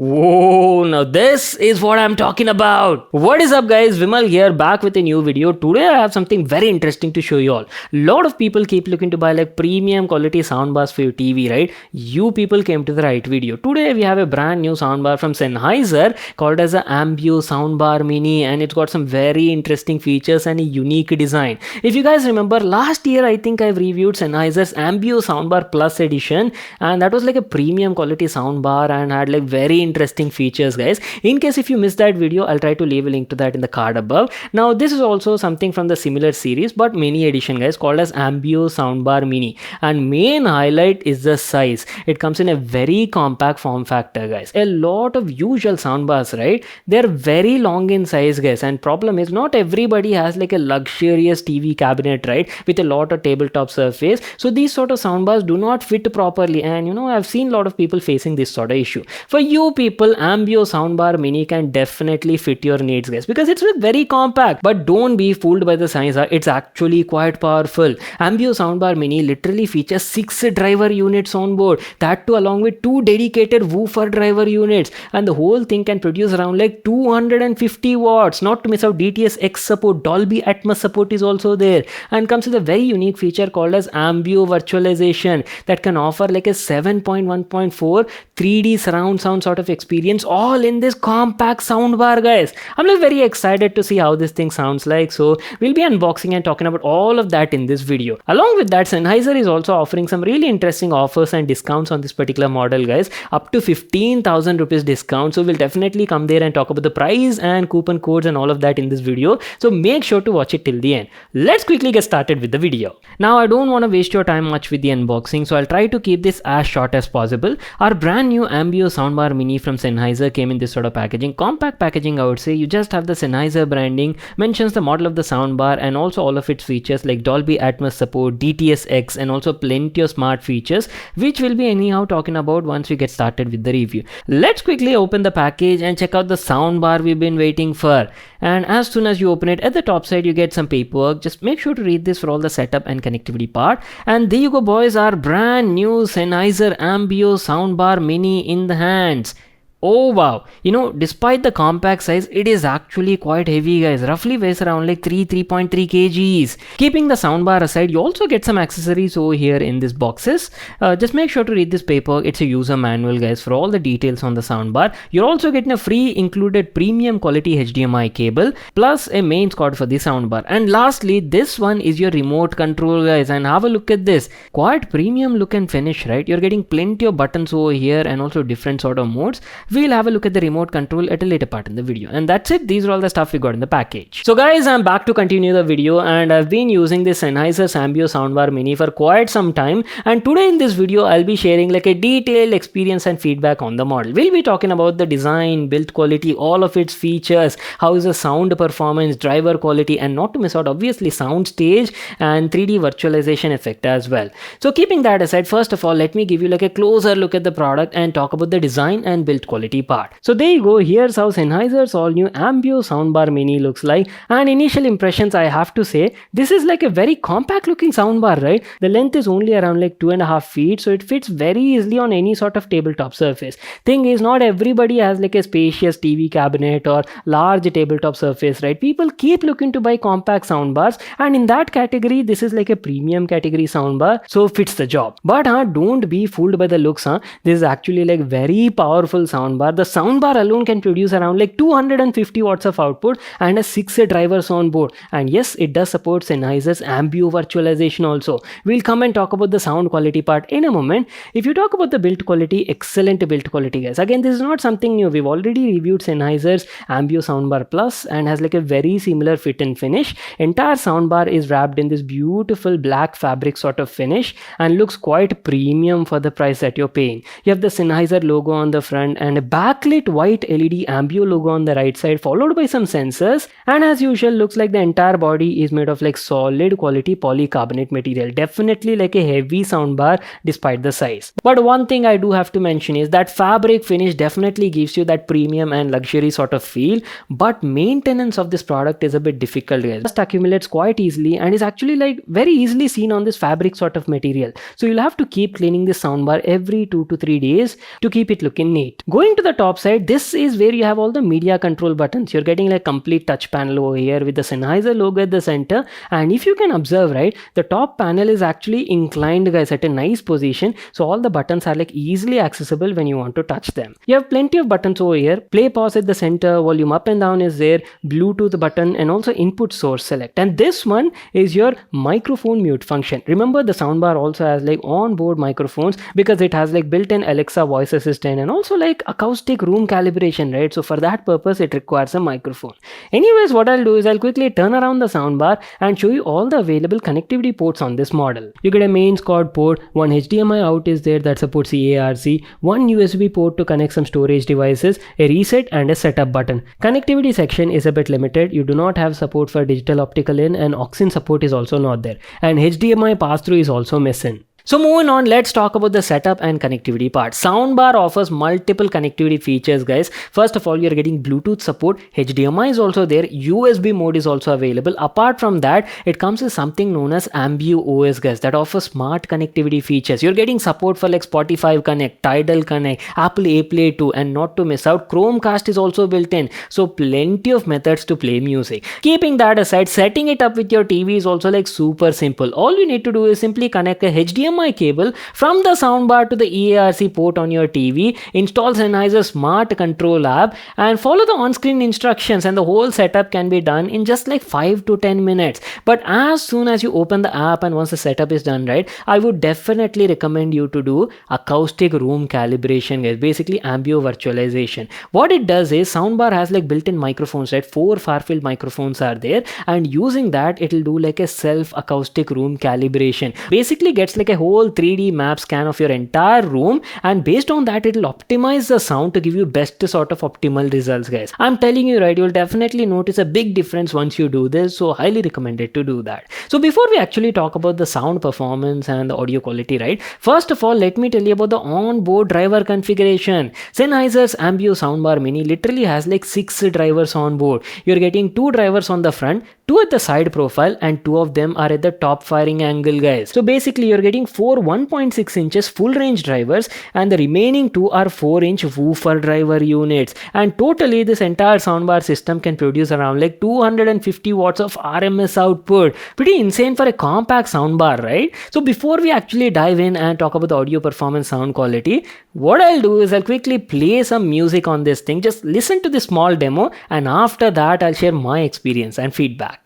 Whoa, now this is what I'm talking about. What is up guys, Vimal here, back with a new video. Today I have something very interesting to show you all. Lot of people keep looking to buy like premium quality soundbars for your TV, right? You people came to the right video. Today we have a brand new soundbar from Sennheiser called as the Ambeo Soundbar Mini, and it's got some very interesting features and a unique design. If you guys remember, last year I think I've reviewed Sennheiser's Ambeo Soundbar Plus edition, and that was like a premium quality soundbar and had like very interesting features, guys. In case if you missed that video, I'll try to leave a link to that in the card above. Now this is also something from the similar series but mini edition, guys, called as Ambeo Soundbar Mini, and main highlight is the size. It comes in a very compact form factor, guys. A lot of usual soundbars, right, they're very long in size, guys, and problem is not everybody has like a luxurious TV cabinet, right, with a lot of tabletop surface. So these sort of soundbars do not fit properly, and you know, I've seen a lot of people facing this sort of issue. For you people, Ambeo Soundbar Mini can definitely fit your needs, guys, because it's very compact. But don't be fooled by the size, it's actually quite powerful. Ambeo Soundbar Mini literally features 6 driver units on board, that too along with 2 dedicated woofer driver units, and the whole thing can produce around like 250 watts. Not to miss out DTS-X support, Dolby ATMOS support is also there, and comes with a very unique feature called as Ambeo virtualization that can offer like a 7.1.4 3D surround sound sort of experience all in this compact soundbar, guys. I'm like very excited to see how this thing sounds like, so we'll be unboxing and talking about all of that in this video. Along with that, Sennheiser is also offering some really interesting offers and discounts on this particular model, guys, up to 15,000 rupees discount. So we'll definitely come there and talk about the price and coupon codes and all of that in this video, so make sure to watch it till the end. Let's quickly get started with the video. Now I don't want to waste your time much with the unboxing, so I'll try to keep this as short as possible. Our brand new Ambeo Soundbar Mini from Sennheiser came in this sort of packaging, compact packaging I would say. You just have the Sennheiser branding, mentions the model of the soundbar and also all of its features like Dolby ATMOS support, DTS-X, and also plenty of smart features, which we'll be anyhow talking about once we get started with the review. Let's quickly open the package and check out the soundbar we've been waiting for. And as soon as you open it, at the top side you get some paperwork. Just make sure to read this for all the setup and connectivity part. And there you go, boys, our brand new Sennheiser Ambeo Soundbar Mini in the hands. Oh wow, you know, despite the compact size, it is actually quite heavy, guys. Roughly weighs around like 3.3 kgs. Keeping the soundbar aside, you also get some accessories over here in these boxes. Just make sure to read this paper. It's a user manual, guys, for all the details on the soundbar. You're also getting a free included premium quality HDMI cable plus a mains cord for the soundbar. And lastly, this one is your remote control, guys, and have a look at this. Quite premium look and finish, right? You're getting plenty of buttons over here and also different sort of modes. We'll have a look at the remote control at a later part in the video. And that's it. These are all the stuff we got in the package. So guys, I'm back to continue the video, and I've been using this Sennheiser Ambeo Soundbar Mini for quite some time, and today in this video I'll be sharing like a detailed experience and feedback on the model. We'll be talking about the design, build quality, all of its features, how is the sound performance, driver quality, and not to miss out obviously sound stage and 3D virtualization effect as well. So keeping that aside, first of all, let me give you like a closer look at the product and talk about the design and build quality part. So there you go, here's how Sennheiser's all new Ambeo Soundbar Mini looks like, and initial impressions, I have to say this is like a very compact looking soundbar, right? The length is only around like 2.5 feet, so it fits very easily on any sort of tabletop surface. Thing is, not everybody has like a spacious TV cabinet or large tabletop surface, right? People keep looking to buy compact soundbars, and in that category this is like a premium category soundbar, so fits the job. But don't be fooled by the looks. This is actually like very powerful soundbar. The soundbar alone can produce around like 250 watts of output and a 6 drivers on board. And yes, it does support Sennheiser's Ambeo virtualization also. We'll come and talk about the sound quality part in a moment. If you talk about the build quality, excellent build quality, guys. Again, this is not something new. We've already reviewed Sennheiser's Ambeo Soundbar Plus and has like a very similar fit and finish. Entire soundbar is wrapped in this beautiful black fabric sort of finish and looks quite premium for the price that you're paying. You have the Sennheiser logo on the front and a backlit white LED Ambeo logo on the right side, followed by some sensors, and as usual looks like the entire body is made of like solid quality polycarbonate material. Definitely like a heavy soundbar despite the size. But one thing I do have to mention is that fabric finish definitely gives you that premium and luxury sort of feel, but maintenance of this product is a bit difficult, guys. It just accumulates quite easily and is actually like very easily seen on this fabric sort of material. So you'll have to keep cleaning this soundbar every 2 to 3 days to keep it looking neat. Going Going to the top side, this is where you have all the media control buttons. You're getting like complete touch panel over here with the Sennheiser logo at the center. And if you can observe, right, the top panel is actually inclined, guys, at a nice position. So all the buttons are like easily accessible when you want to touch them. You have plenty of buttons over here. Play, pause at the center, volume up and down is there, Bluetooth button, and also input source select. And this one is your microphone mute function. Remember, the soundbar also has like onboard microphones because it has like built-in Alexa voice assistant and also like acoustic room calibration, right? So for that purpose, it requires a microphone. Anyways, what I'll do is I'll quickly turn around the soundbar and show you all the available connectivity ports on this model. You get a mains quad port, one HDMI out is there that supports EARC, one USB port to connect some storage devices, a reset and a setup button. Connectivity section is a bit limited. You do not have support for digital optical in, and aux support is also not there, and HDMI pass-through is also missing. So moving on, let's talk about the setup and connectivity part. Soundbar offers multiple connectivity features, guys. First of all, you're getting Bluetooth support, HDMI is also there, USB mode is also available. Apart from that, it comes with something known as Ambeo OS, guys, that offers smart connectivity features. You're getting support for like Spotify Connect, Tidal Connect, Apple AirPlay 2, and not to miss out, Chromecast is also built in. So plenty of methods to play music. Keeping that aside, setting it up with your TV is also like super simple. All you need to do is simply connect a HDMI cable from the soundbar to the EARC port on your TV, install Sennheiser Smart Control app, and follow the on-screen instructions, and the whole setup can be done in just like 5 to 10 minutes. But as soon as you open the app and once the setup is done, right, I would definitely recommend you to do acoustic room calibration, guys. Basically Ambeo virtualization. What it does is, soundbar has like built-in microphones, right? 4 far-field microphones are there, and using that it will do like a self acoustic room calibration. Basically gets like a whole 3D map scan of your entire room, and based on that it will optimize the sound to give you best sort of optimal results, guys. I'm telling you, right, you'll definitely notice a big difference once you do this, so highly recommended to do that. So before we actually talk about the sound performance and the audio quality, right, first of all, let me tell you about the onboard driver configuration. Sennheiser's Ambeo Soundbar Mini literally has like 6 drivers on board. You're getting 2 drivers on the front, 2 at the side profile, and 2 of them are at the top firing angle, guys. So basically you're getting 4 1.6 inches full range drivers, and the remaining 2 are 4-inch woofer driver units. And totally this entire soundbar system can produce around like 250 watts of RMS output. Pretty insane for a compact soundbar, right? So before we actually dive in and talk about the audio performance, sound quality, what I'll do is I'll quickly play some music on this thing. Just listen to this small demo, and after that I'll share my experience and feedback.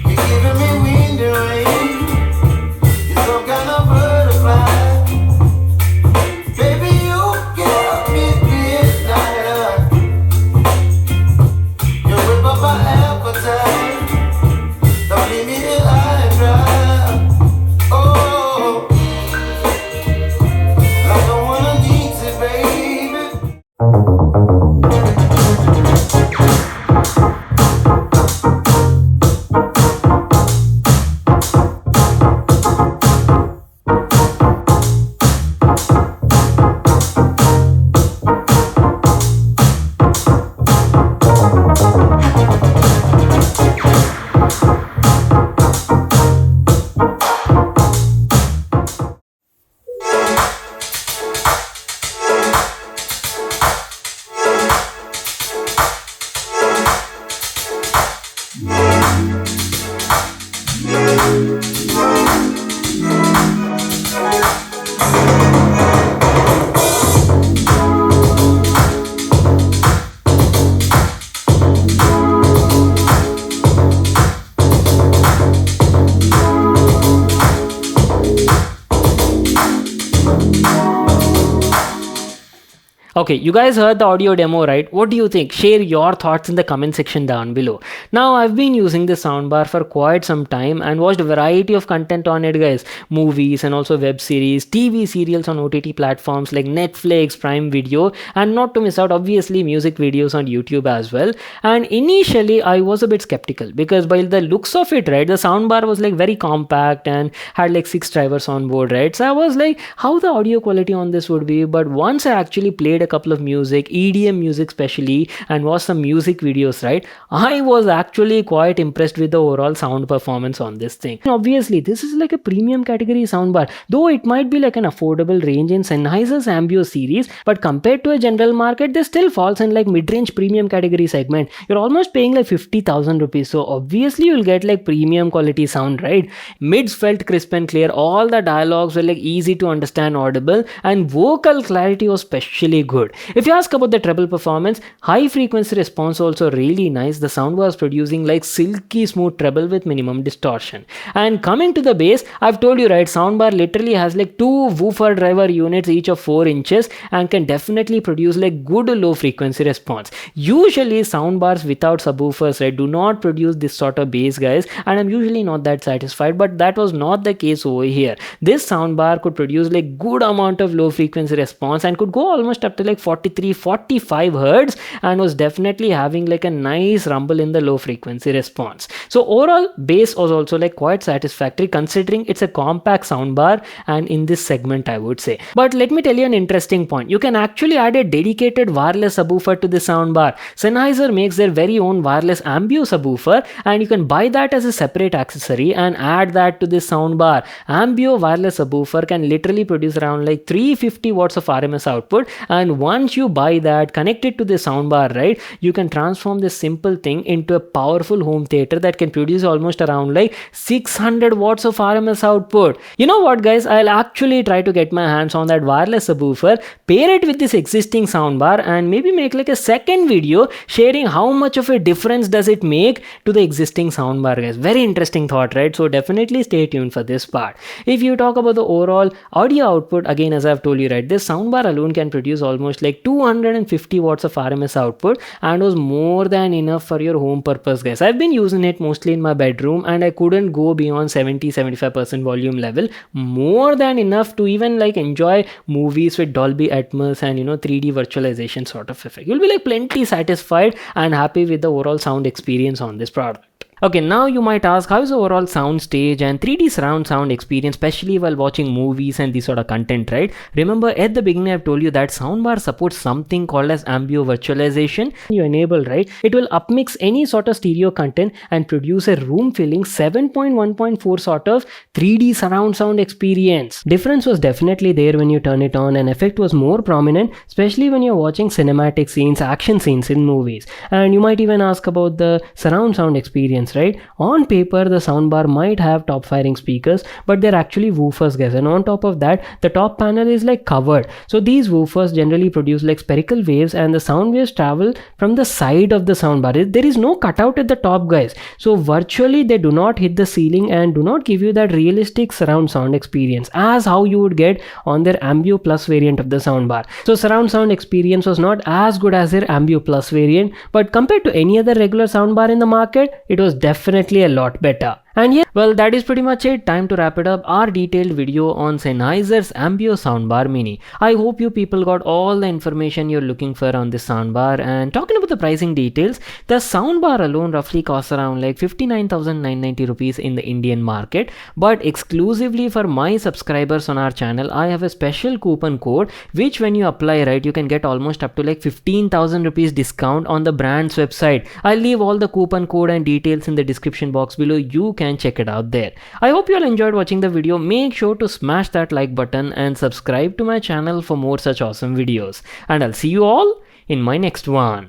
You're giving me wings. Okay, you guys heard the audio demo, right? What do you think? Share your thoughts in the comment section down below. Now, I've been using this soundbar for quite some time and watched a variety of content on it, guys. Movies and also web series, TV serials on OTT platforms like Netflix, Prime Video, and not to miss out, obviously, music videos on YouTube as well. And initially, I was a bit skeptical because by the looks of it, right, the soundbar was like very compact and had like 6 drivers on board, right? So I was like, how the audio quality on this would be. But once I actually played a couple of music, EDM music especially, and watched some music videos, right, I was actually quite impressed with the overall sound performance on this thing. And obviously, this is like a premium category soundbar, though it might be like an affordable range in Sennheiser's Ambeo series, but compared to a general market, this still falls in like mid-range premium category segment. You're almost paying like 50,000 rupees, so obviously you'll get like premium quality sound, right? Mids felt crisp and clear, all the dialogues were like easy to understand, audible, and vocal clarity was especially good. If you ask about the treble performance, high frequency response also really nice. The sound was producing like silky smooth treble with minimum distortion. And coming to the bass, I've told you, right, soundbar literally has like 2 woofer driver units each of 4 inches and can definitely produce like good low frequency response. Usually soundbars without subwoofers, right, do not produce this sort of bass, guys, and I'm usually not that satisfied, but that was not the case over here. This soundbar could produce like good amount of low frequency response and could go almost up to like 43-45 hertz and was definitely having like a nice rumble in the low frequency response. So overall bass was also like quite satisfactory considering it's a compact soundbar and in this segment, I would say. But let me tell you an interesting point. You can actually add a dedicated wireless subwoofer to the soundbar. Sennheiser makes their very own wireless Ambeo subwoofer and you can buy that as a separate accessory and add that to this soundbar. Ambeo wireless subwoofer can literally produce around like 350 watts of RMS output, and once you buy that, connect it to the soundbar, right, you can transform this simple thing into a powerful home theater that can produce almost around like 600 watts of RMS output. You know what, guys, I'll actually try to get my hands on that wireless subwoofer, pair it with this existing soundbar, and maybe make like a second video sharing how much of a difference does it make to the existing soundbar, guys. Very interesting thought, right? So definitely stay tuned for this part. If you talk about the overall audio output, again, as I've told you, right, this soundbar alone can produce almost like 250 watts of RMS output and was more than enough for your home purpose, guys. I've been using it mostly in my bedroom and I couldn't go beyond 70-75% volume level. More than enough to even like enjoy movies with Dolby ATMOS and 3D virtualization sort of effect. You'll be like plenty satisfied and happy with the overall sound experience on this product. Okay, now you might ask, how is the overall sound stage and 3D surround sound experience, especially while watching movies and this sort of content, right? Remember at the beginning I've told you that soundbar supports something called as Ambeo virtualization. You enable, right, it will upmix any sort of stereo content and produce a room filling 7.1.4 sort of 3D surround sound experience. Difference was definitely there when you turn it on, and effect was more prominent, especially when you're watching cinematic scenes, action scenes in movies. And you might even ask about the surround sound experience, right? On paper the soundbar might have top firing speakers, but they're actually woofers, guys, and on top of that the top panel is like covered. So these woofers generally produce like spherical waves and the sound waves travel from the side of the soundbar. There is no cutout at the top, guys, so virtually they do not hit the ceiling and do not give you that realistic surround sound experience as how you would get on their Ambeo Plus variant of the soundbar. So surround sound experience was not as good as their Ambeo Plus variant, but compared to any other regular soundbar in the market, it was definitely a lot better. And yeah, well, that is pretty much it. Time to wrap it up. Our detailed video on Sennheiser's Ambeo Soundbar Mini. I hope you people got all the information you're looking for on this soundbar. And talking about the pricing details, the soundbar alone roughly costs around like 59,990 rupees in the Indian market. But exclusively for my subscribers on our channel, I have a special coupon code which when you apply, right, you can get almost up to like 15,000 rupees discount on the brand's website. I'll leave all the coupon code and details in the description box below. You can check it out there. I hope you all enjoyed watching the video. Make sure to smash that like button and subscribe to my channel for more such awesome videos. And I'll see you all in my next one.